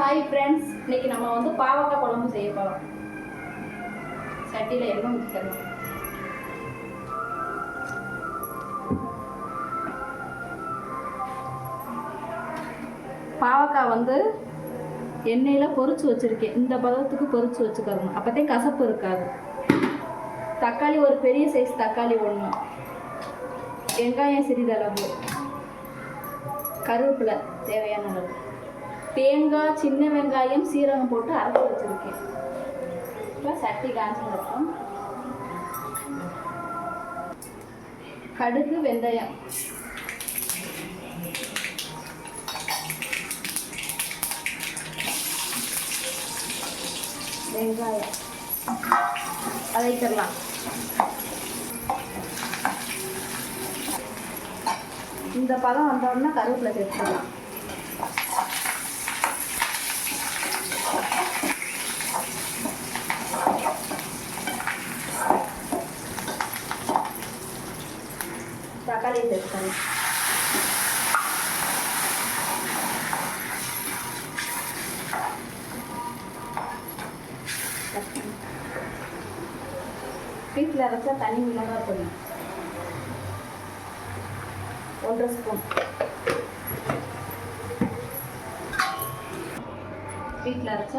Hi friends, இன்னைக்கு நம்ம வந்து பாவக்காய் குழம்பு செய்ய போகிறோம். சட்டியில் எண்ணெய் ஊற்றிக்கணும். பாவக்காய் வந்து எண்ணெயில் பொரிச்சு வச்சுருக்கேன். இந்த பதத்துக்கு பொரிச்சு வச்சுக்கணும், அப்போதான் கசப்பு இருக்காது. தக்காளி ஒரு பெரிய சைஸ் தக்காளி ஒன்று, வெங்காயம் சிறிதளவு, கருவேப்பிலை தேவையான அளவு, தேங்காய், சின்ன வெங்காயம், சீரகம் போட்டு அரைச்சி வச்சுருக்கேன். இப்போ சட்டி காய்ச்சி வைப்போம். கடுகு, வெந்தயம், வெங்காயம் வதக்கிடலாம். இந்த பதம் வந்தோடனே கருவேப்பிலை சேர்த்துக்கலாம். தக்காளி சேர்த்துக்கணும். வீட்டில் அரைச்சா தனி மிளகாய் பொடி 1 ஸ்பூன், வீட்டில் அரைச்ச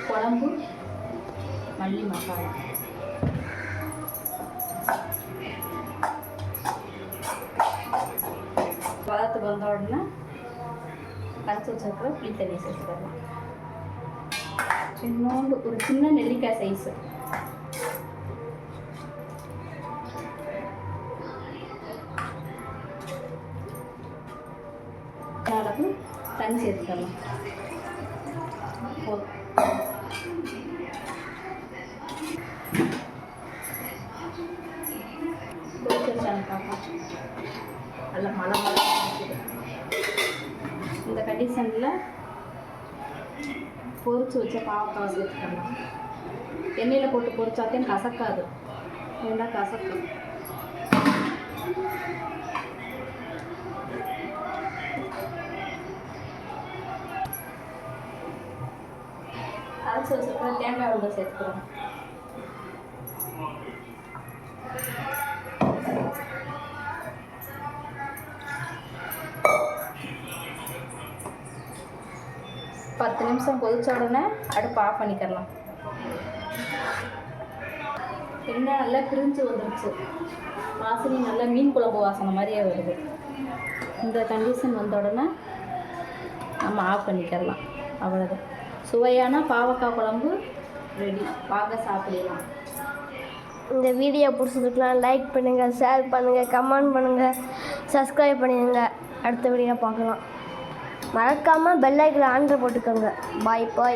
குழம்பு மல்லி மசாலா, பதத்துக்கு வந்த உடனே கரைச்சி வச்சிருக்கிற புளி தண்ணி சேர்த்துக்கலாம். சின்னோண்டு ஒரு சின்ன நெல்லிக்காய் சைஸு, அளவு தண்ணி சேர்த்துக்கலாம். நல்ல மழை இந்த கண்டிஷனில் பொரிச்சு வச்ச பாவக்காய் சேர்த்துக்கலாம். எண்ணெயில் போட்டு பொரிச்சாத்தையும் கசக்காது, ஏன்னா கசக்கும். அரைச்சி வச்சுருக்க தேங்காய் உள்ள சேர்த்துக்கிறோம். பத்து நிமிஷம் கொதிச்ச உடனே அடுப்பு ஆஃப் பண்ணிக்கலாம். எண்ணெய் நல்லா பிரிஞ்சு வந்துருச்சு, வாசனை நல்லா மீன் குழம்பு வாசனை மாதிரியே வருது. இந்த கண்டிஷன் வந்த உடனே நம்ம ஆஃப் பண்ணிக்கலாம். அவ்வளோதான், சுவையான பாவக்காய் குழம்பு ரெடி. வாங்க சாப்பிடலாம். இந்த வீடியோ பிடிச்சிருக்கலாம் லைக் பண்ணுங்கள், ஷேர் பண்ணுங்கள், கமெண்ட் பண்ணுங்கள், சப்ஸ்கிரைப் பண்ணிடுங்க. அடுத்த வீடியோ பார்க்கலாம். மறக்காமல் பெல் ஐக்கனை ஆன் போட்டுக்கோங்க. பாய் பாய்.